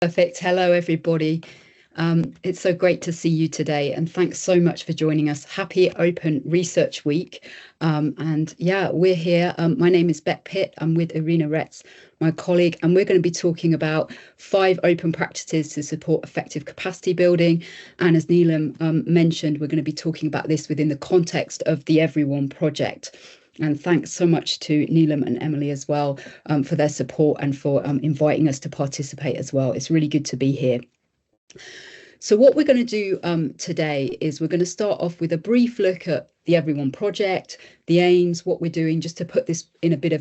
Perfect. Hello, everybody. It's so great to see you today, and thanks so much for joining us. Happy Open Research Week. And yeah, we're here. My name is Beck Pitt. I'm with Irina Rets, my colleague, and we're going to be talking about 5 open practices to support effective capacity building. And as Neelam mentioned, we're going to be talking about this within the context of the Every1 project. And thanks so much to Neelam and Emily as well for their support and for inviting us to participate as well. It's really good to be here. So what we're going to do today is we're going to start off with a brief look at the Every1 project, the aims, what we're doing, just to put this in a bit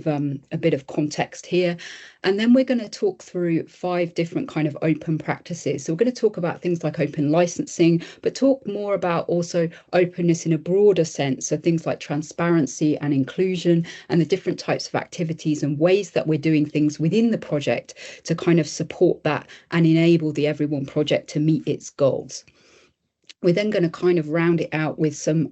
of context here. And then we're going to talk through 5 different kind of open practices. So we're going to talk about things like open licensing, but talk more about also openness in a broader sense. So things like transparency and inclusion and the different types of activities and ways that we're doing things within the project to kind of support that and enable the Every1 project to meet its goals. We're then going to kind of round it out with some,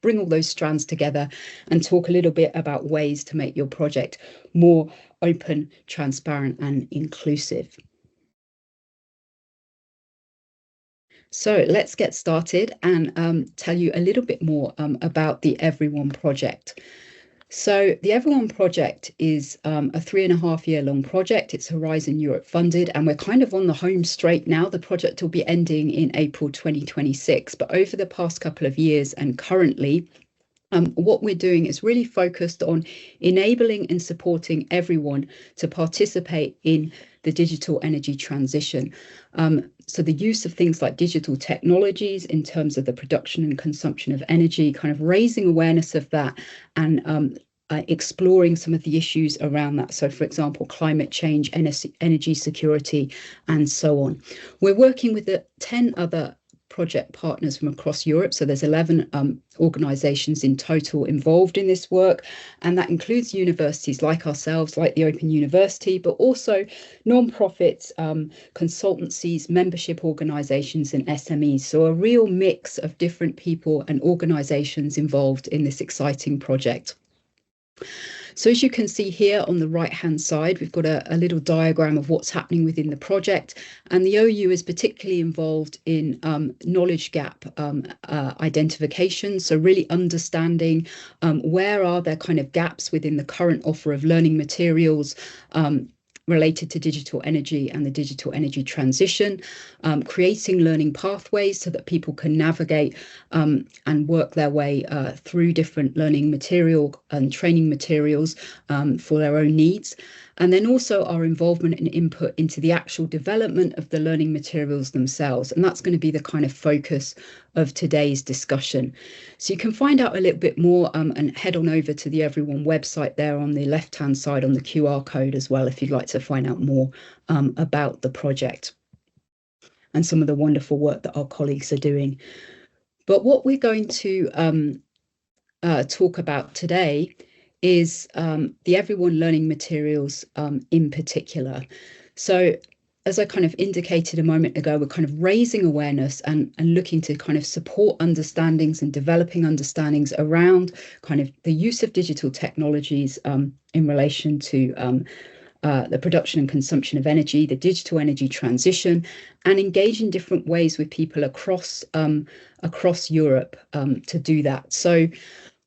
bring all those strands together and talk a little bit about ways to make your project more open, transparent and inclusive. So let's get started and tell you a little bit more about the Every1 project. So the Every1 project is a 3.5-year long project. It's Horizon Europe funded, and we're kind of on the home straight now. The project will be ending in April 2026. But over the past couple of years and currently, what we're doing is really focused on enabling and supporting everyone to participate in the digital energy transition. So the use of things like digital technologies in terms of the production and consumption of energy, kind of raising awareness of that and exploring some of the issues around that. So, for example, climate change, energy security, and so on. We're working with 10 other project partners from across Europe. So there's 11 organisations in total involved in this work, and that includes universities like ourselves, like the Open University, but also non-profits, consultancies, membership organisations and SMEs. So a real mix of different people and organisations involved in this exciting project. So as you can see here on the right hand side, we've got a little diagram of what's happening within the project, and the OU is particularly involved in knowledge gap identification. So really understanding where are there kind of gaps within the current offer of learning materials related to digital energy and the digital energy transition, creating learning pathways so that people can navigate and work their way through different learning material and training materials for their own needs. And then also our involvement and input into the actual development of the learning materials themselves. And that's going to be the kind of focus of today's discussion. So you can find out a little bit more and head on over to the Every1 website there on the left-hand side on the QR code as well, if you'd like to find out more about the project and some of the wonderful work that our colleagues are doing. But what we're going to talk about today is the Every1 learning materials in particular. So as I kind of indicated a moment ago, we're kind of raising awareness and looking to kind of support understandings and developing understandings around kind of the use of digital technologies in relation to the production and consumption of energy, the digital energy transition, and engage in different ways with people across Europe to do that. So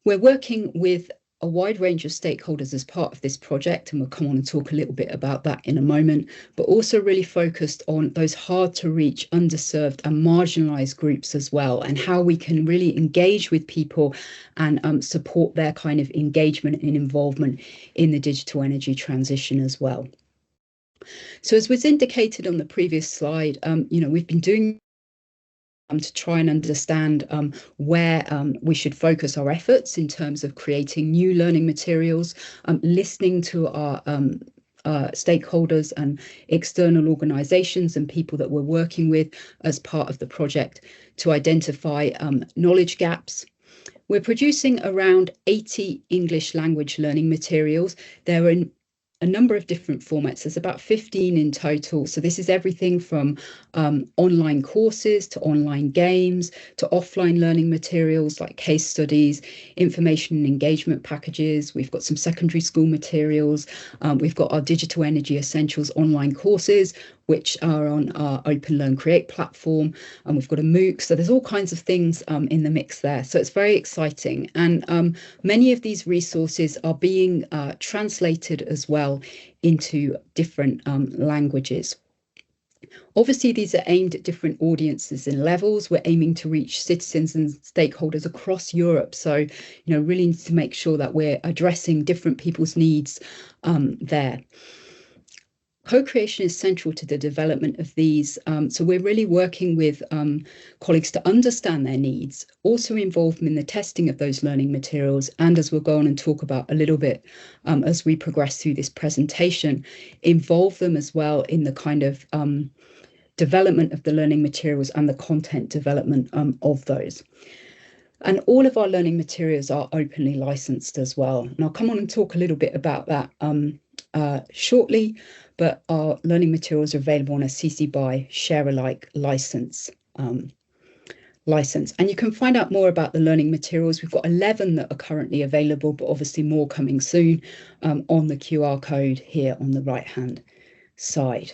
we're working with a wide range of stakeholders as part of this project, and we'll come on and talk a little bit about that in a moment, but also really focused on those hard to reach, underserved and marginalized groups as well, and how we can really engage with people and support their kind of engagement and involvement in the digital energy transition as well. So as was indicated on the previous slide, we've been doing to try and understand where we should focus our efforts in terms of creating new learning materials, listening to our stakeholders and external organisations and people that we're working with as part of the project to identify knowledge gaps. We're producing around 80 English language learning materials. They're in a number of different formats. There's about 15 in total. So this is everything from online courses to online games to offline learning materials like case studies, information and engagement packages. We've got some secondary school materials. We've got our digital energy essentials online courses, which are on our Open Learn Create platform, and we've got a MOOC. So there's all kinds of things in the mix there. So it's very exciting. And many of these resources are being translated as well into different languages. Obviously, these are aimed at different audiences and levels. We're aiming to reach citizens and stakeholders across Europe. So, really need to make sure that we're addressing different people's needs there. Co-creation is central to the development of these. So we're really working with colleagues to understand their needs, also involve them in the testing of those learning materials, and as we'll go on and talk about a little bit as we progress through this presentation, involve them as well in the kind of development of the learning materials and the content development of those. And all of our learning materials are openly licensed as well. And I'll come on and talk a little bit about that shortly, but our learning materials are available on a CC BY Share Alike license. And you can find out more about the learning materials. We've got 11 that are currently available, but obviously more coming soon on the QR code here on the right-hand side.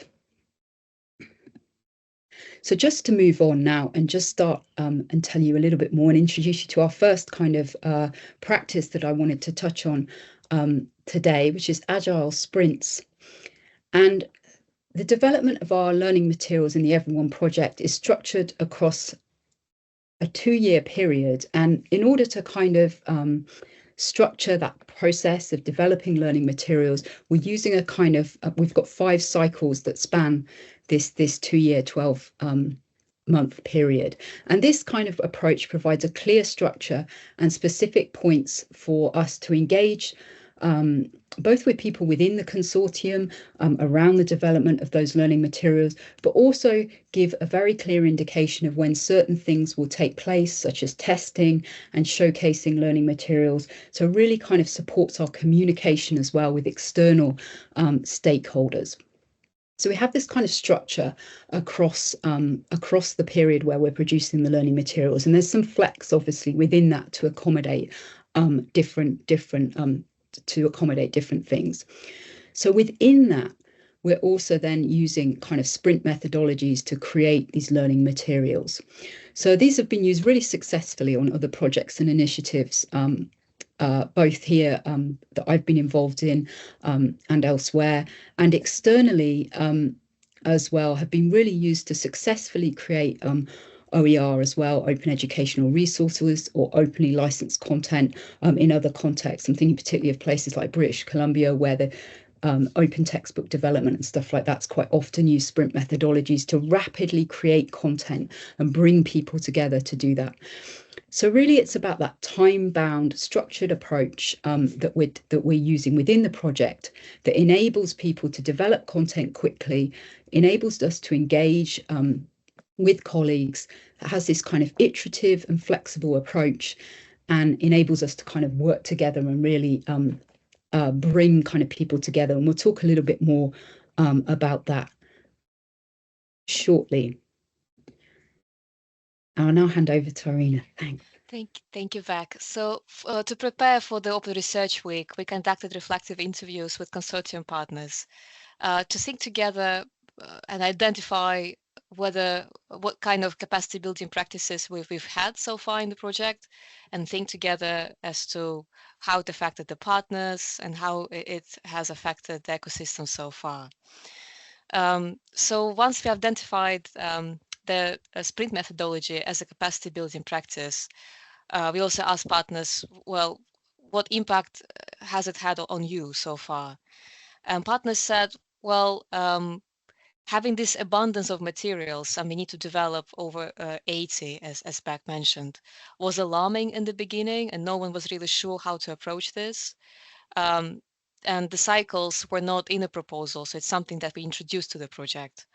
So just to move on now and just start and tell you a little bit more and introduce you to our first kind of practice that I wanted to touch on today, which is agile sprints. And the development of our learning materials in the Every1 project is structured across a 2-year period. And in order to kind of structure that process of developing learning materials, we're using a kind of, we've got 5 cycles that span this 2-year, 12-month period. And this kind of approach provides a clear structure and specific points for us to engage both with people within the consortium around the development of those learning materials, but also give a very clear indication of when certain things will take place, such as testing and showcasing learning materials. So really kind of supports our communication as well with external stakeholders. So we have this kind of structure across the period where we're producing the learning materials, and there's some flex obviously within that to accommodate different things. So within that, we're also then using kind of sprint methodologies to create these learning materials. So these have been used really successfully on other projects and initiatives, both here that I've been involved in and elsewhere, and externally as well, have been really used to successfully create OER as well, open educational resources or openly licensed content in other contexts. I'm thinking particularly of places like British Columbia, where the open textbook development and stuff like that's quite often use sprint methodologies to rapidly create content and bring people together to do that. So really it's about that time-bound structured approach that we're using within the project that enables people to develop content quickly, enables us to engage with colleagues, that has this kind of iterative and flexible approach, and enables us to kind of work together and really bring kind of people together. And we'll talk a little bit more about that shortly. I'll now hand over to Irina. Thanks. Thank you, Beck. So to prepare for the Open Research Week, we conducted reflective interviews with consortium partners to think together and identify what kind of capacity building practices we've had so far in the project, and think together as to how it affected the partners and how it has affected the ecosystem so far. So once we identified the sprint methodology as a capacity building practice, we also asked partners, well, what impact has it had on you so far? And partners said, well, having this abundance of materials, and we need to develop over 80, as Beck mentioned, was alarming in the beginning, and no one was really sure how to approach this. And the cycles were not in a proposal, so it's something that we introduced to the project.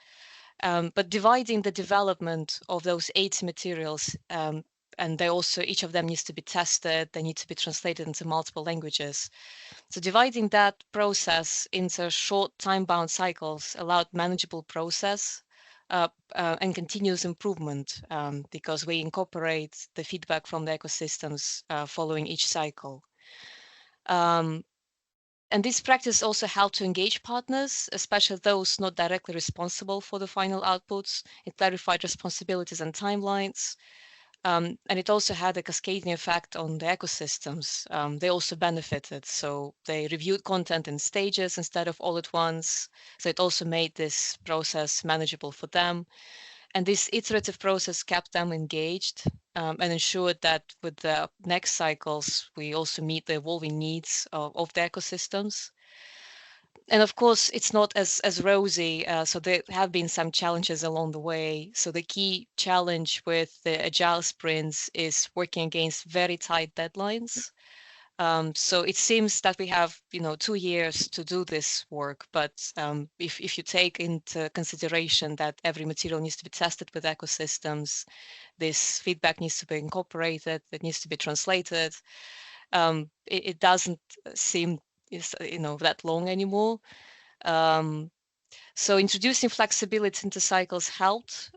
But dividing the development of those 80 materials, and they also, each of them needs to be tested, they need to be translated into multiple languages. So dividing that process into short time-bound cycles allowed manageable process and continuous improvement, because we incorporate the feedback from the ecosystems following each cycle. And this practice also helped to engage partners, especially those not directly responsible for the final outputs. It clarified responsibilities and timelines. And it also had a cascading effect on the ecosystems. They also benefited. So they reviewed content in stages instead of all at once. So it also made this process manageable for them. And this iterative process kept them engaged and ensured that with the next cycles, we also meet the evolving needs of the ecosystems. And of course, it's not as rosy. So there have been some challenges along the way. So the key challenge with the agile sprints is working against very tight deadlines. So it seems that we have, 2 years to do this work, but if you take into consideration that every material needs to be tested with ecosystems, this feedback needs to be incorporated, it needs to be translated, it doesn't seem that long anymore. So introducing flexibility into cycles helped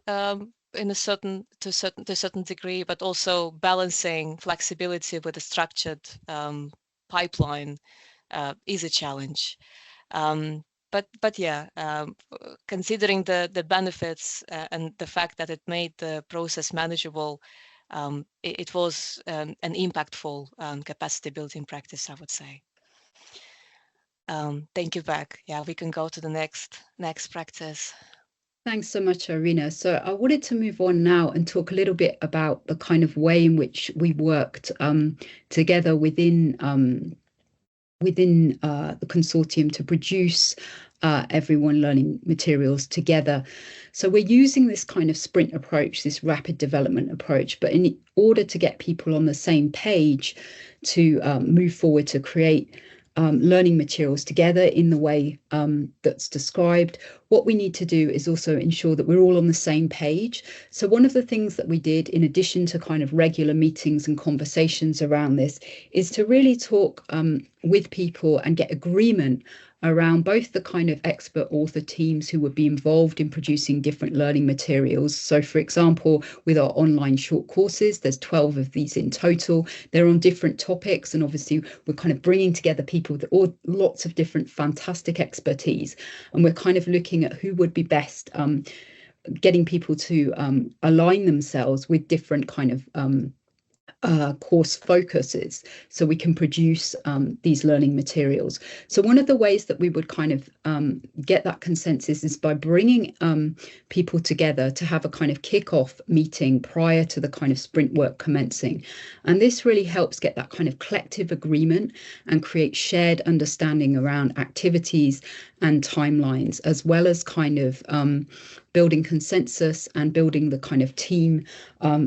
in to a certain degree, but also balancing flexibility with a structured pipeline is a challenge. But yeah, considering the benefits and the fact that it made the process manageable, it was an impactful capacity building practice, I would say. Thank you, Beck. Yeah, we can go to the next practice. Thanks so much, Irina. So I wanted to move on now and talk a little bit about the kind of way in which we worked together within the consortium to produce Every1 learning materials together. So we're using this kind of sprint approach, this rapid development approach, but in order to get people on the same page to move forward to create learning materials together in the way that's described, what we need to do is also ensure that we're all on the same page. So one of the things that we did, in addition to kind of regular meetings and conversations around this, is to really talk with people and get agreement around both the kind of expert author teams who would be involved in producing different learning materials. So, for example, with our online short courses, there's 12 of these in total. They're on different topics, and obviously we're kind of bringing together people with lots of different fantastic expertise, and we're kind of looking at who would be best, getting people to align themselves with different kind of course focuses so we can produce these learning materials. So one of the ways that we would kind of get that consensus is by bringing people together to have a kind of kick-off meeting prior to the kind of sprint work commencing. And this really helps get that kind of collective agreement and create shared understanding around activities and timelines, as well as kind of building consensus and building the kind of team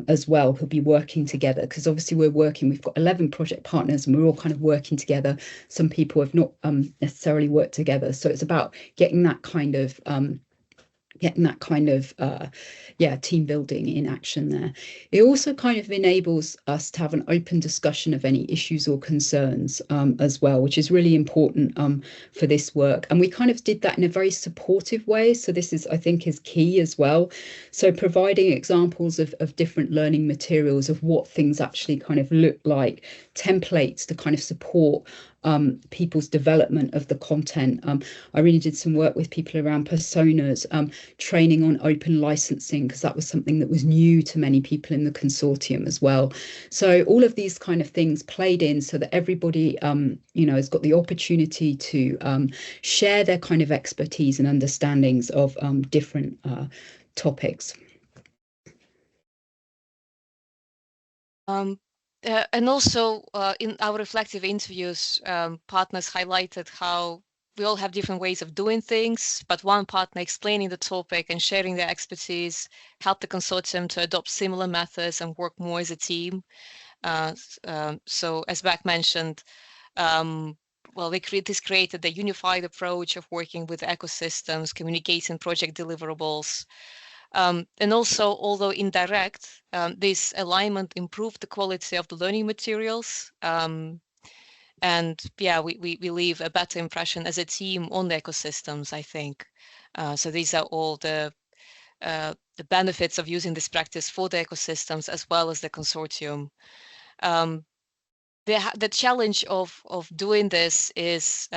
as well who'll be working together, because obviously we've got 11 project partners and we're all kind of working together. Some people have not necessarily worked together, so it's about getting that kind of team building in action there. It also kind of enables us to have an open discussion of any issues or concerns as well, which is really important for this work. And we kind of did that in a very supportive way. So this is, I think, is key as well. So providing examples of different learning materials, of what things actually kind of look like, templates to kind of support people's development of the content. I really did some work with people around personas, training on open licensing, because that was something that was new to many people in the consortium as well. So all of these kind of things played in so that everybody, has got the opportunity to share their kind of expertise and understandings of different topics. And also in our reflective interviews, partners highlighted how we all have different ways of doing things, but one partner explaining the topic and sharing their expertise helped the consortium to adopt similar methods and work more as a team. So as Beck mentioned, this created a unified approach of working with ecosystems, communicating project deliverables. And also, although indirect, this alignment improved the quality of the learning materials. And yeah, we leave a better impression as a team on the ecosystems, I think. So these are all the benefits of using this practice for the ecosystems as well as the consortium. the challenge of doing this is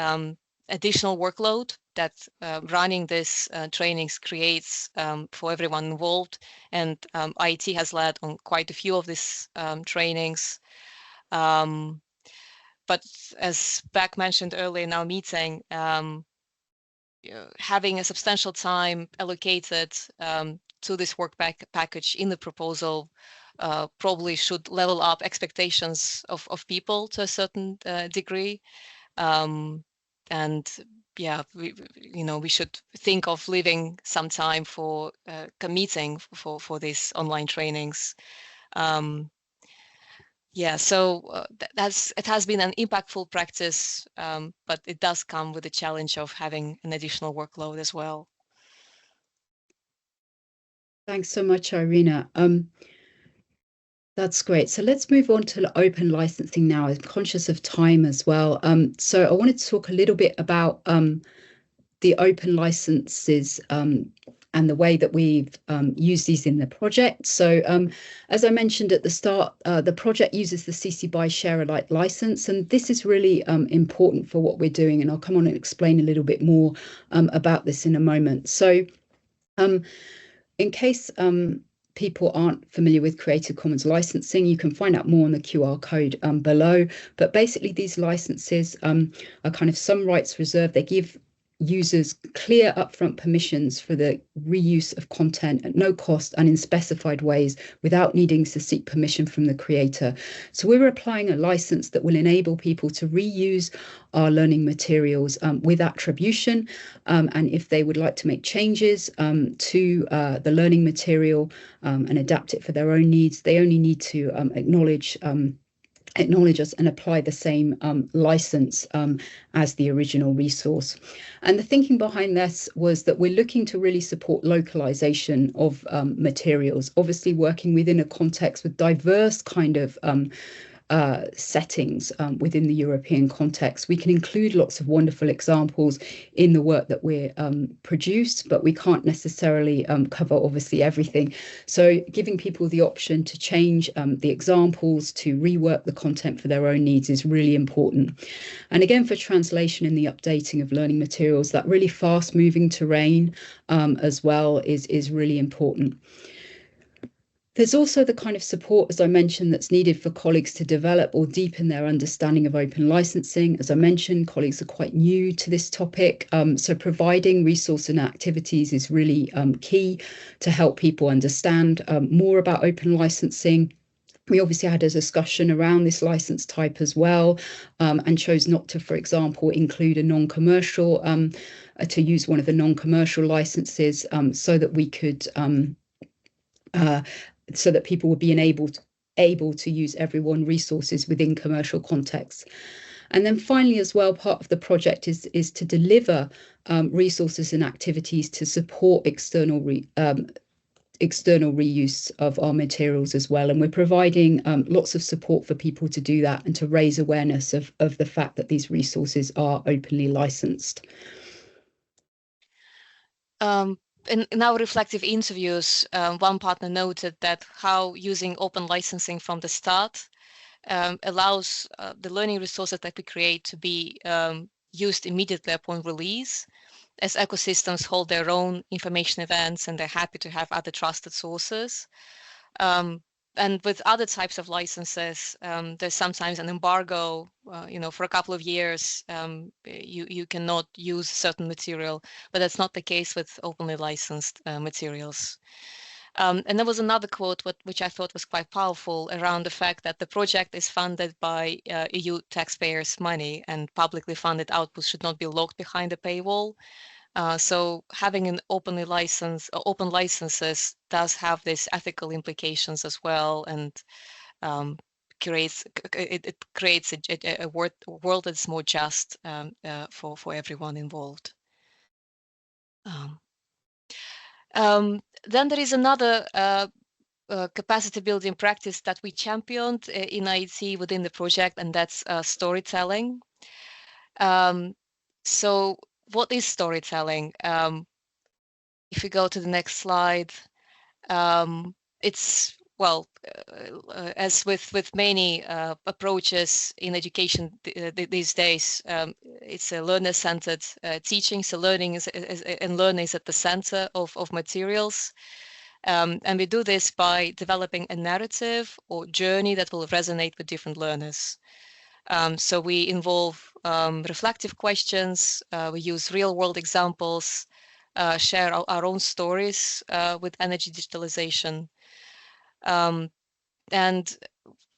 additional workload that running this trainings creates for everyone involved, and IT has led on quite a few of these trainings. But as Beck mentioned earlier in our meeting, having a substantial time allocated to this work package in the proposal probably should level up expectations of people to a certain degree. And yeah, we should think of leaving some time for committing for these online trainings. Yeah, so it has been an impactful practice, but it does come with the challenge of having an additional workload as well. Thanks so much, Irina. That's great. So let's move on to open licensing now. I'm conscious of time as well. So I wanted to talk a little bit about the open licenses and the way that we've used these in the project. So as I mentioned at the start, the project uses the CC BY Share Alike license, and this is really important for what we're doing. And I'll come on and explain a little bit more about this in a moment. So in case people aren't familiar with Creative Commons licensing, you can find out more on the QR code below. But basically, these licenses are kind of some rights reserved. They give users clear upfront permissions for the reuse of content at no cost and in specified ways without needing to seek permission from the creator. So we're applying a license that will enable people to reuse our learning materials with attribution. And if they would like to make changes to the learning material and adapt it for their own needs, they only need to acknowledge us and apply the same license as the original resource. And the thinking behind this was that we're looking to really support localization of materials, obviously working within a context with diverse kind of settings within the European context. We can include lots of wonderful examples in the work that we're produced, but we can't necessarily cover obviously everything. So giving people the option to change the examples, to rework the content for their own needs is really important. And again, for translation and the updating of learning materials, that really fast moving terrain as well is really important. There's also the kind of support, as I mentioned, that's needed for colleagues to develop or deepen their understanding of open licensing. As I mentioned, colleagues are quite new to this topic, so providing resource and activities is really key to help people understand more about open licensing. We obviously had a discussion around this license type as well, and chose not to, for example, include a non-commercial, to use one of the non-commercial licenses, so that we could so that people would be able to use Every1 resources within commercial contexts. And then finally, as well, part of the project is to deliver resources and activities to support external reuse of our materials as well. And we're providing lots of support for people to do that and to raise awareness of the fact that these resources are openly licensed. In our reflective interviews, one partner noted that how using open licensing from the start allows the learning resources that we create to be used immediately upon release, as ecosystems hold their own information events and they're happy to have other trusted sources. And with other types of licenses, there's sometimes an embargo, for a couple of years, you cannot use certain material, but that's not the case with openly licensed materials. And there was another quote which I thought was quite powerful around the fact that the project is funded by EU taxpayers' money, and publicly funded outputs should not be locked behind a paywall. So having an open licenses does have these ethical implications as well, and it creates a world that's more just for everyone involved. Then there is another capacity building practice that we championed in IT within the project, and that's storytelling. So what is storytelling? If we go to the next slide, it's well, as with many approaches in education these days, it's a learner-centered teaching. So learning is at the center of materials. And we do this by developing a narrative or journey that will resonate with different learners. So we involve reflective questions, we use real-world examples, share our own stories with energy digitalization. And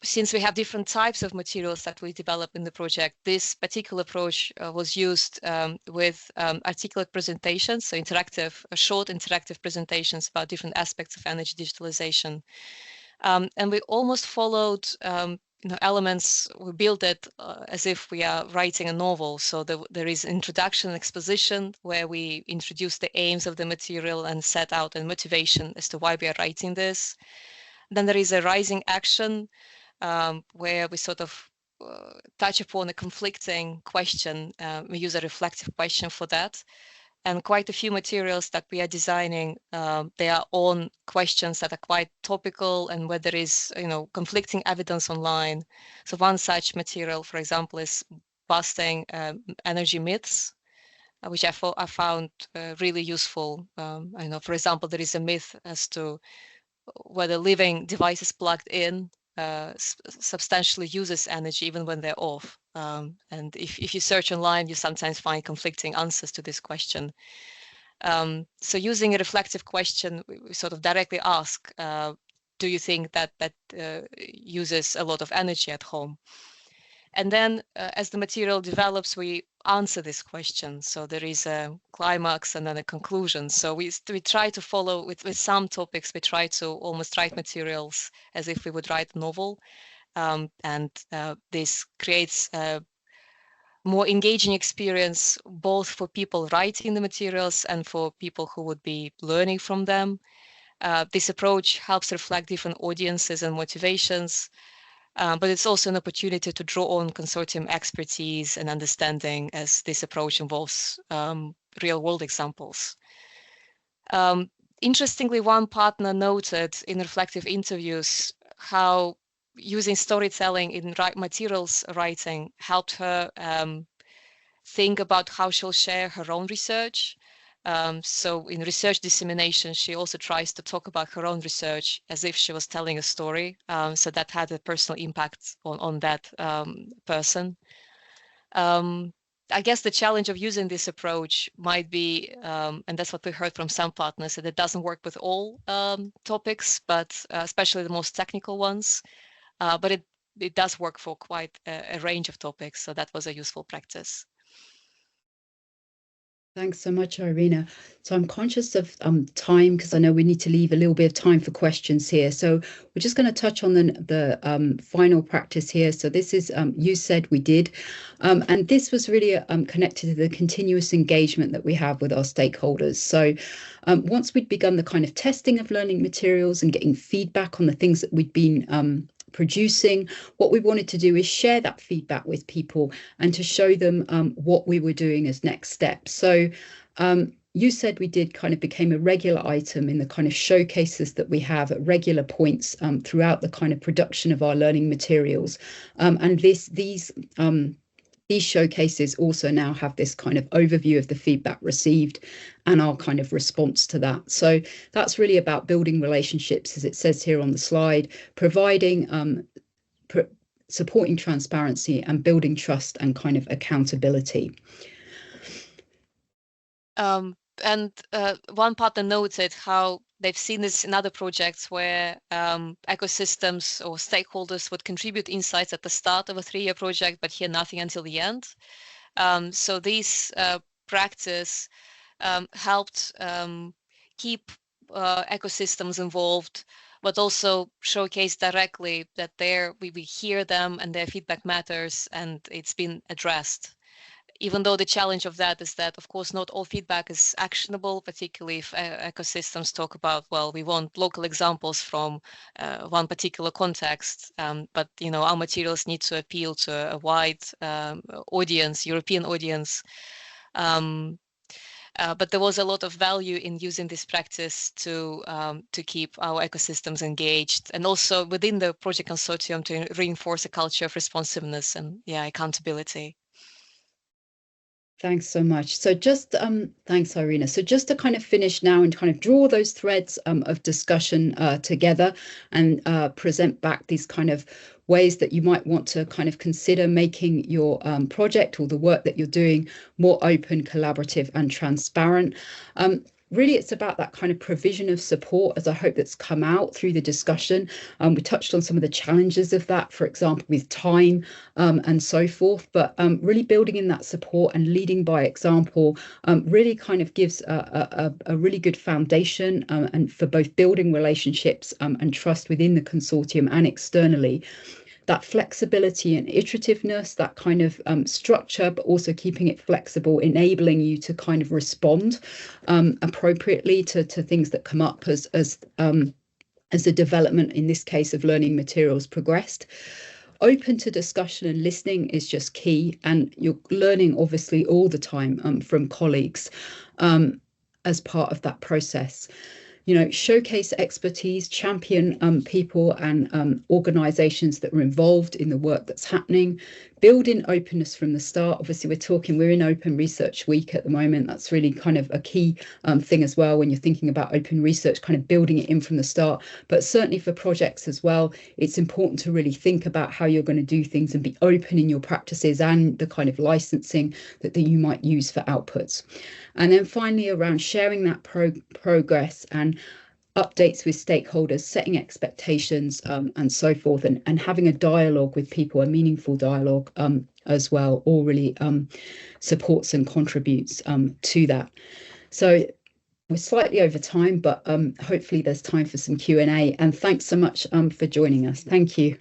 since we have different types of materials that we develop in the project, this particular approach was used with articulate presentations, so short interactive presentations about different aspects of energy digitalization. And we almost followed elements. We built it as if we are writing a novel. So there is introduction and exposition where we introduce the aims of the material and set out a motivation as to why we are writing this. Then there is a rising action where we sort of touch upon a conflicting question. We use a reflective question for that. And quite a few materials that we are designing, they are on questions that are quite topical and where there is, conflicting evidence online. So one such material, for example, is busting energy myths, which I found really useful. I know, for example, there is a myth as to whether living devices plugged in substantially uses energy even when they're off. And if you search online, you sometimes find conflicting answers to this question. So using a reflective question, we sort of directly ask, do you think that uses a lot of energy at home? And then as the material develops, we answer this question. So there is a climax and then a conclusion. So we try to follow with some topics, we try to almost write materials as if we would write a novel. And this creates a more engaging experience, both for people writing the materials and for people who would be learning from them. This approach helps reflect different audiences and motivations. But it's also an opportunity to draw on consortium expertise and understanding as this approach involves real-world examples. Interestingly, one partner noted in reflective interviews how using storytelling in materials writing helped her think about how she'll share her own research. So in research dissemination, she also tries to talk about her own research as if she was telling a story. So that had a personal impact on that person. I guess the challenge of using this approach might be, and that's what we heard from some partners, that it doesn't work with all topics, but especially the most technical ones. But it does work for quite a range of topics. So that was a useful practice. Thanks so much, Irina. So I'm conscious of time because I know we need to leave a little bit of time for questions here. So we're just going to touch on the final practice here. So this is You Said We Did. And this was really connected to the continuous engagement that we have with our stakeholders. So once we'd begun the kind of testing of learning materials and getting feedback on the things that we'd been producing, what we wanted to do is share that feedback with people and to show them what we were doing as next steps. So You Said We Did kind of became a regular item in the kind of showcases that we have at regular points throughout the kind of production of our learning materials. And these showcases also now have this kind of overview of the feedback received and our kind of response to that. So that's really about building relationships, as it says here on the slide, providing, supporting transparency and building trust and kind of accountability. And one partner noted how they've seen this in other projects where ecosystems or stakeholders would contribute insights at the start of a 3-year project, but hear nothing until the end. So this practice helped keep ecosystems involved, but also showcase directly that we hear them and their feedback matters and it's been addressed. Even though the challenge of that is that, of course, not all feedback is actionable, particularly if ecosystems talk about, well, we want local examples from one particular context, but our materials need to appeal to a wide audience, European audience. But there was a lot of value in using this practice to keep our ecosystems engaged, and also within the project consortium to reinforce a culture of responsiveness and accountability. Thanks so much. So just thanks, Irina. So just to kind of finish now and kind of draw those threads of discussion together and present back these kind of ways that you might want to kind of consider making your project or the work that you're doing more open, collaborative, and transparent. Really, it's about that kind of provision of support, as I hope that's come out through the discussion. We touched on some of the challenges of that, for example, with time and so forth, but really building in that support and leading by example really kind of gives a really good foundation and for both building relationships and trust within the consortium and externally. That flexibility and iterativeness, that kind of structure, but also keeping it flexible, enabling you to kind of respond appropriately to things that come up as the development, in this case, of learning materials progressed. Open to discussion and listening is just key, and you're learning obviously all the time from colleagues as part of that process. Showcase expertise, champion people and organizations that are involved in the work that's happening, build in openness from the start. Obviously, we're in Open Research Week at the moment. That's really kind of a key thing as well when you're thinking about open research, kind of building it in from the start. But certainly for projects as well, it's important to really think about how you're going to do things and be open in your practices and the kind of licensing that you might use for outputs. And then finally, around sharing that progress and updates with stakeholders, setting expectations and so forth, and having a dialogue with people, a meaningful dialogue as well, all really supports and contributes to that. So we're slightly over time, but hopefully there's time for some Q&A. And thanks so much for joining us. Thank you.